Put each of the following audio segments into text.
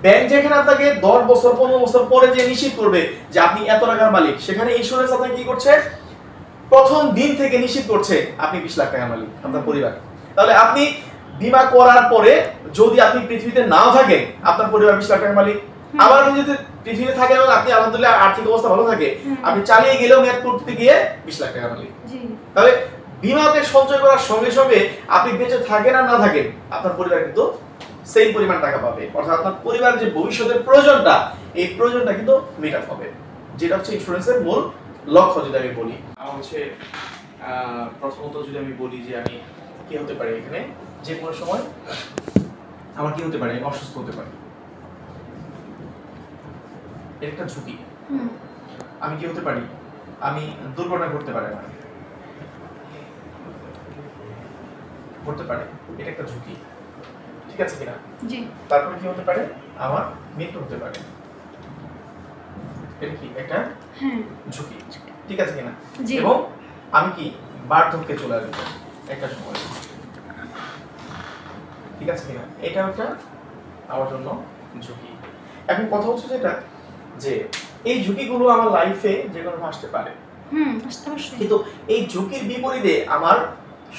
Bank যেখানে আপনাকে 10 বছর 15 বছর পরে যে নিশ্চিত করবে যে আপনি এত টাকার মালিক, সেখানে ইন্স্যুরেন্স আপনাকে কি করছে, প্রথম দিন থেকে নিশ্চিত করছে আপনি 20 লাখ টাকার মালিক আপনার পরিবার। তাহলে আপনি বীমা করার পরে যদি আপনি পৃথিবীতে নাও থাকেন, আপনার পরিবার 20 লাখ টাকার মালিক। আবার আপনি যদি পৃথিবীতে থাকেন এবং আপনি আলহামদুলিল্লাহ আর্থিক অবস্থা ভালো থাকে, আপনি চালিয়ে গেলেও মেয়াদ করতে গিয়ে 20 লাখ টাকার মালিক। তাহলে বীমাতে সঞ্চয় করার সঙ্গে সঙ্গে আপনি বেঁচে থাকেন আর না থাকেন, আপনার পরিবার কিন্তু সেম পরিমাণ টাকা পাবে। অর্থাৎ আপনার পরিবারের যে ভবিষ্যতের প্রয়োজনটা, এই প্রয়োজনটা কিন্তু মেট আপ হবে, যেটা হচ্ছে ইন্স্যুরেন্সের মূল লক্ষ্য। যদি আমি বলি আমার হচ্ছে প্রথমত যদি আমি বলি যে আমি কি হতে পারি, এখানে যে কোনো সময় আমার কি হতে পারে, আমি অসুস্থ হতে পারি, এর একটা ঝুঁকি। আমি কি হতে পারি, আমি দুর্ঘটনা ঘটতে পারে আমার ঘটতে পারে, এটা একটা ঝুঁকি, ঠিক আছে কিনা? জি। তারপর কি হতে পারে, আমার মৃত্যু হতে পারে, এটা কি একটা ঝুঁকি, ঠিক আছে কিনা? এবং আমি কি বার্ধক্যে চলে আসবো একটা সময়, ঠিক আছে কিনা? এটা একটা আমার জন্য ঝুঁকি। এখন কথা হচ্ছে যেটা যে এই ঝুঁকিগুলো আমার লাইফে যে কোনো আসতে পারে, কিন্তু এই ঝুঁকির বিপরীতে আমার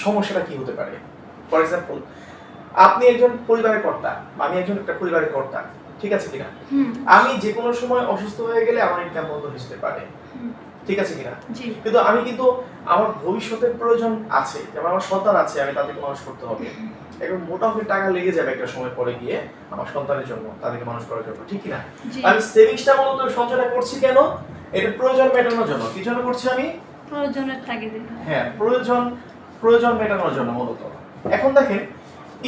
সমস্যাটা কি হতে পারে। ফর এক্সাম্পল, আপনি একজন পরিবারের কর্তা, আমি একজন একটা পরিবারের কর্তা, ঠিক আছে কিনা? আমি যে কোনো সময় অসুস্থ হয়ে গেলে আমার ইনকাম বন্ধ হয়ে যেতে পারে, ঠিক আছে কিনা? কিন্তু আমি কিন্তু আমার ভবিষ্যতের প্রয়োজন আছে, যেমন আমার সন্তান আছে, আমি তাদেরকে মানুষ করতে হবে, এখন মোটামুটি টাকা লেগে যাবে একটা সময় পরে গিয়ে আমার সন্তানের জন্য, তাদেরকে মানুষ করার জন্য, ঠিক কিনা? আমি সেভিংসটা মূলত সঞ্চয়টা করছি কেন, এটা প্রয়োজন মেটানোর জন্য। কি জন্য করছি আমি? প্রয়োজনের তাগিদে। হ্যাঁ, প্রয়োজন মেটানোর জন্য মূলত। এখন দেখেন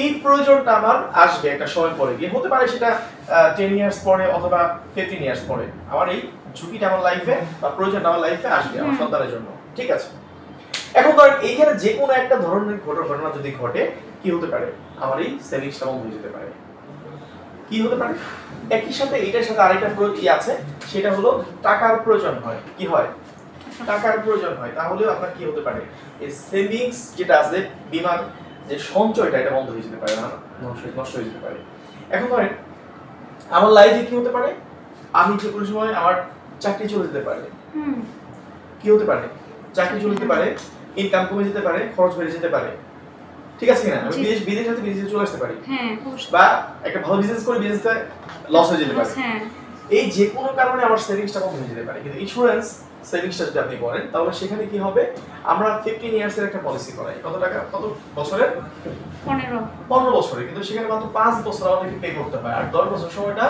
এই প্রয়োজনটা আমার আসবে একটা সময় পরে গিয়ে, হতে পারে সেটা 10 ইয়ার্স পরে অথবা 15 ইয়ার্স পরে, আমার এই ঝুঁকিটা আমার লাইফে বা প্রয়োজনটা আমার লাইফে আসবে আমার সন্তানের জন্য, ঠিক আছে? এখন ধরেন এইখানে যে কোনো একটা ধরনের ঘটনা যদি ঘটে, কি হতে পারে, আমার এই সেভিংসটা বন্ধ হয়ে যেতে পারে। কি হতে পারে, একই সাথে এটার সাথে আরেকটা প্রয়োজন আছে, সেটা হলো টাকার প্রয়োজন হয়। কি হয়? টাকার প্রয়োজন হয়। তাহলেও আপনার কি হতে পারে, এই সেভিংস যেটা আছে, বীমার যে সঞ্চয়টা, এটা বন্ধ হয়ে যেতে পারে, নষ্ট হয়ে যেতে পারে। এখন ধরেন আমার লাইফে কি হতে পারে, আমি যে কোনো সময় আমার চাকরি চলে যেতে পারে। কি হতে পারে, চাকরি চলে যেতে পারে, ইনকাম কমে যেতে পারে, খরচ বেড়ে যেতে পারে, ঠিক আছে কিনা? আমি বিদেশে চলে আসতে পারি, বা একটা ভালো বিজনেস করে বিজনেসটা লস হয়ে যেতে পারে। এই যে কোনো কারণে আমার সেভিংসটা কম হয়ে যেতে পারে। কিন্তু ইন্স্যুরেন্স সেভিংসটা যদি আপনি করেন, তাহলে সেখানে কি হবে, আমরা 15 ইয়ার্স এর একটা পলিসি করাই। কত টাকা, কত বছরের? 15 বছরে, কিন্তু সেখানে মাত্র 5 বছর আমাদেরকে পে করতে হয়, আর 10 বছর সময়টা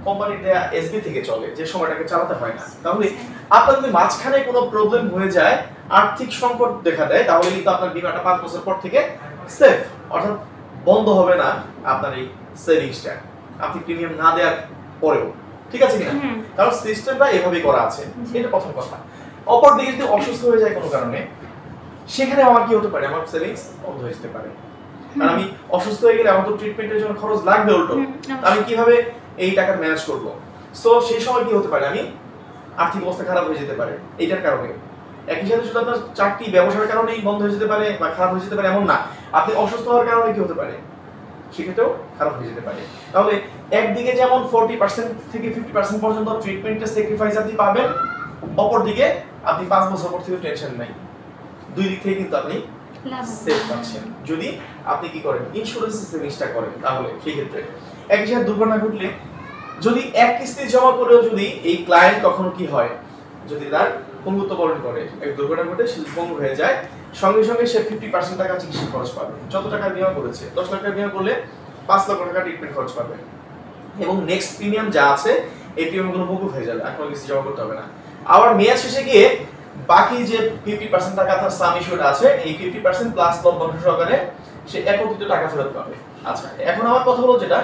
কোম্পানির দেয়া এসবি থেকে চলে, যে সময়টাকে চালাতে হয় না। তাহলে আপনার যদি মাঝখানে কোনো প্রবলেম হয়ে যায়, আর্থিক সংকট দেখা দেয়, তাহলে কিন্তু আপনার বীমাটা 5 বছর পর থেকে সেফ, অর্থাৎ বন্ধ হবে না আপনার এই সেভিংসটা, আপনি প্রিমিয়াম না দেওয়ার পরেও, ঠিক আছে কিনা? কারণ সিস্টেমটা এভাবেই করা আছে, এটা প্রথম কথা। অপর দিকে যদি অসুস্থ হয়ে যায় কোনো কারণে, সেখানে আমার কি হতে পারে, আমার সেভিংস বন্ধ হয়ে যেতে পারে। কারণ আমি অসুস্থ হয়ে গেলে আমার তো ট্রিটমেন্টের জন্য খরচ লাগবে উল্টো, আমি কিভাবে এই টাকা ম্যানেজ করব? সো সেই সময় কি হতে পারে, আমি আর্থিক অবস্থা খারাপ হয়ে যেতে পারে এইটার কারণে। একই সাথে শুধু আপনার চাকরি ব্যবসার কারণেই বন্ধ হয়ে যেতে পারে বা খারাপ হয়ে যেতে পারে এমন না, আপনি অসুস্থ হওয়ার কারণে কি হতে পারে, সেক্ষেত্রেও খারাপ হয়ে যেতে পারে। তাহলে একদিকে যেমন 40% থেকে 50% পর্যন্ত ট্রিটমেন্টের স্যাক্রিফাইস আপনি পাবেন, অপর দিকে আপনি 5 বছর পর থেকে টেনশন নাই, দুই দিক থেকে কিন্তু আপনি সেভ পাচ্ছেন যদি আপনি কি করেন, ইন্স্যুরেন্স সেভিংসটা করেন। তাহলে সেই ক্ষেত্রে একই সাথে দুর্ঘটনা ঘটলে, যদি এক কিস্তি জমা করেও যদি এই ক্লায়েন্ট কখনো কি হয়, যদি তার পঙ্গুত্ব বরণ করে, এক দুর্ঘটনা ঘটে সে পঙ্গু হয়ে যায়, সঙ্গে সঙ্গে সে 50% টাকা চিকিৎসা খরচ পাবে। যত টাকা বিমা করেছে, 10 লাখ টাকা বিমা করলে 5 লক্ষ টাকা ট্রিটমেন্ট খরচ পাবে, এবং নেক্সট প্রিমিয়াম যা আছে এই প্রিমিয়ামগুলো মকুব হয়ে যাবে, আর কোনো কিছু জমা করতে হবে না। আবার মেয়াদ শেষে গিয়ে বাকি যে 50% টাকা তার সাম ইস্যুটা আছে, এই 50% প্লাস লভ্যাংশ সহকারে সে একত্রিত টাকা ফেরত পাবে। আচ্ছা, এখন আমার কথা হলো যেটা,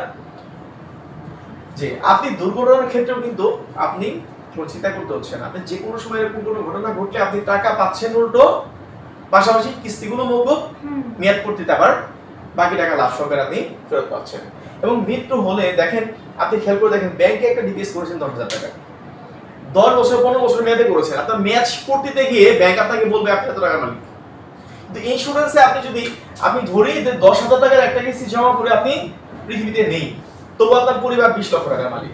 যে আপনি দুর্ঘটনার ক্ষেত্রেও কিন্তু আপনি কোনো চিন্তা করতে হচ্ছে না, আপনি যে কোনো সময় এরকম কোনো ঘটনা ঘটলে আপনি টাকা পাচ্ছেন উল্টো, পাশাপাশি কিস্তিগুলো মকুব, মেয়াদ পূর্তিতে আবার বাকি টাকা লাভ সহকারে আপনি ফেরত পাচ্ছেন। এবং মৃত্যু হলে দেখেন, আপনি খেয়াল করে দেখেন, ব্যাংকে একটা ডিপিএস করেছেন 10,000 টাকা, 10 বছর 15 বছর মেয়াদে করেছেন, আপনার মেয়াদ পূর্তিতে গিয়ে ব্যাংক আপনাকে বলবে আপনি এত টাকা মালিক। কিন্তু ইন্স্যুরেন্সে আপনি যদি আপনি ধরেই 10,000 টাকার একটা কিস্তি জমা করে আপনি পৃথিবীতে নেই, তবু আপনার পরিবার 20 লক্ষ টাকার মালিক।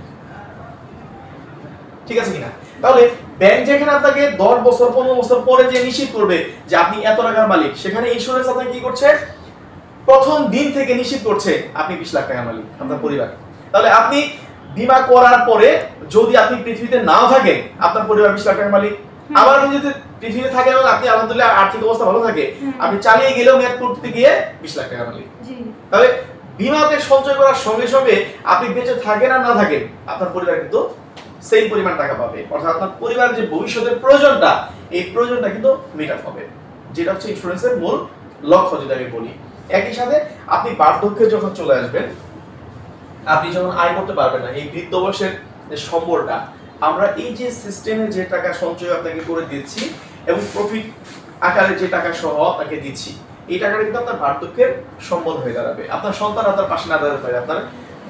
ঠিক আছে কিনা? তাহলে ব্যাংক যেখানে আপনাকে 10 বছর 15 বছর পরে যে নিশ্চিত করবে যে আপনি এত টাকার মালিক, সেখানে ইন্স্যুরেন্স আপনাকে কি করছে, প্রথম দিন থেকে নিশ্চিত করছে আপনি 20 লাখ টাকার মালিক, আপনার পরিবার। তাহলে আপনি বীমা করার পরে যদি আপনি পৃথিবীতে নাও থাকেন, আপনার পরিবার 20 লাখ টাকার মালিক। আবার আপনি যদি পৃথিবীতে থাকেন এবং আপনি আলহামদুলিল্লাহ আর্থিক অবস্থা ভালো থাকে, আপনি চালিয়ে গেলেও মেয়াদ করতে গিয়ে 20 লাখ টাকার মালিক। তাহলে বীমাতে সঞ্চয় করার সঙ্গে সঙ্গে আপনি বেঁচে থাকেন আর না থাকেন, আপনার পরিবার কিন্তু সেই পরিমাণ টাকা পাবে। অর্থাৎ আপনার পরিবারের যে ভবিষ্যতের প্রয়োজনটা, এই প্রয়োজনটা কিন্তু মেটাতে হবে, যেটা হচ্ছে ইন্স্যুরেন্সের মূল লক্ষ্য যদি আমি বলি। একই সাথে আপনি বার্ধক্যে যখন চলে আসবেন, আপনি যখন আয় করতে পারবেন না, এই বৃদ্ধ বয়সের যে সম্বলটা, আমরা এই যে সিস্টেমে যে টাকা সঞ্চয় আপনাকে করে দিচ্ছি এবং প্রফিট আকারে যে টাকা সহ আপনাকে দিচ্ছি, এই টাকাটা কিন্তু আপনার বার্ধক্যের সম্বল হয়ে দাঁড়াবে। আপনার সন্তান আপনার পাশে না দাঁড়াতে পারে, আপনার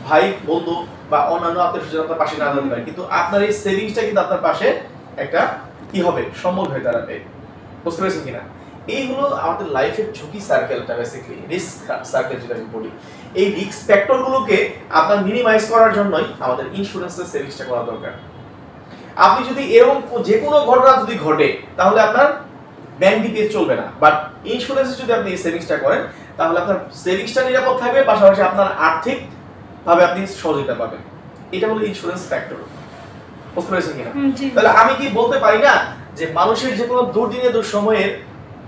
ভাই বন্ধু বা অন্যান্য আত্মীয়স্বজন আপনার পাশে না দাঁড়াতে পারে, কিন্তু আপনার এই সেভিংসটা কিন্তু আপনার পাশে একটা কি হবে, সম্বল হয়ে দাঁড়াবে। বুঝতে পেরেছেন কিনা? এই হলো আমাদের লাইফের ঝুঁকি সার্কেলটা, বেসিক্যালি রিস্ক সার্কেল যেটা আমি বলি। এই রিস্ক ফ্যাক্টরগুলোকে আপনার মিনিমাইজ করার জন্যই আমাদের ইন্স্যুরেন্সের সেভিংসটা করা দরকার। আপনি যদি এরকম যে কোনো ঘটনা যদি ঘটে, তাহলে আপনার ব্যাংক ডিপিএস চলবে না, বাট ইন্স্যুরেন্সে যদি আপনি এই সেভিংসটা করেন, তাহলে আপনার সেভিংসটা নিরাপদ থাকবে, পাশাপাশি আপনার আর্থিক ভাবে আপনি সহযোগিতা পাবেন। এটা হলো ইন্স্যুরেন্স ফ্যাক্টর। বুঝতে পেরেছেন কিনা? তাহলে আমি কি বলতে পারি না যে মানুষের যে কোনো দুর্দিনে দুঃসময়ের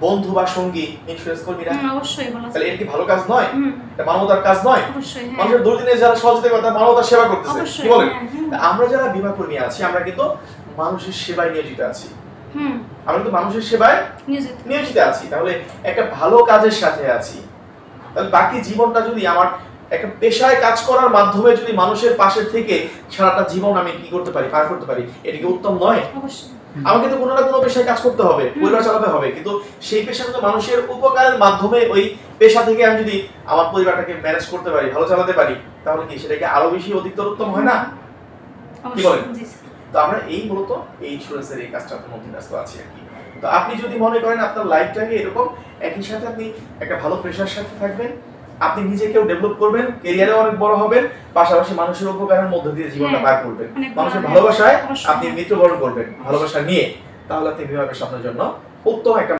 বন্ধু বা সঙ্গী ইন্স্যুরেন্স কর্মীরা? অবশ্যই বলা যায়। তাহলে এটা কি ভালো কাজ নয়? এটা মানবতার কাজ নয়? অবশ্যই। মানুষের দুর্দিনে যারা সহযোগিতা করে, তারা মানবতার সেবা করতেছে। কি বলেন? আমরা যারা বীমা কর্মী আছি, আমরা কিন্তু মানুষের সেবায় নিয়োজিত আছি। আমরা কিন্তু মানুষের সেবায় নিয়োজিত আছি। তাহলে একটা ভালো কাজের সাথে আছি। তাহলে বাকি জীবনটা যদি আমার একটা পেশায় কাজ করার মাধ্যমে যদি মানুষের পাশে থেকে সারাটা জীবন আমি কি করতে পারি, পার করতে পারি, এটা কি উত্তম নয়? অবশ্যই। আমাকে তো কোনো না কোনো পেশায় কাজ করতে হবে, পরিবার চালাতে হবে, কিন্তু সেই পেশা কিন্তু মানুষের উপকারের মাধ্যমে ওই পেশা থেকে আমি যদি আমার পরিবারটাকে ম্যানেজ করতে পারি, ভালো চালাতে পারি, তাহলে কি সেটাকে আরো বেশি অধিকতর উত্তম হয় না? কি বলেন? তো আমরা এই মূলত এই ইন্স্যুরেন্সের এই কাজটার মধ্যে ব্যস্ত আছি আর কি। তো আপনি যদি মনে করেন আপনার লাইফটাকে এরকম একই সাথে আপনি একটা ভালো পেশার সাথে থাকবেন, আপনি নিজেকেও ডেভেলপ করবেন, ক্যারিয়ারে অনেক বড় হবেন, পাশাপাশি মানুষের উপকারের মধ্যে দিয়ে জীবনটা পার করবেন, মানুষের ভালোবাসায় আপনি মৃত্যুবরণ করবেন, ভালোবাসা নিয়ে, তাহলে আপনি বিবাহের স্বপ্নের জন্য উত্তম একটা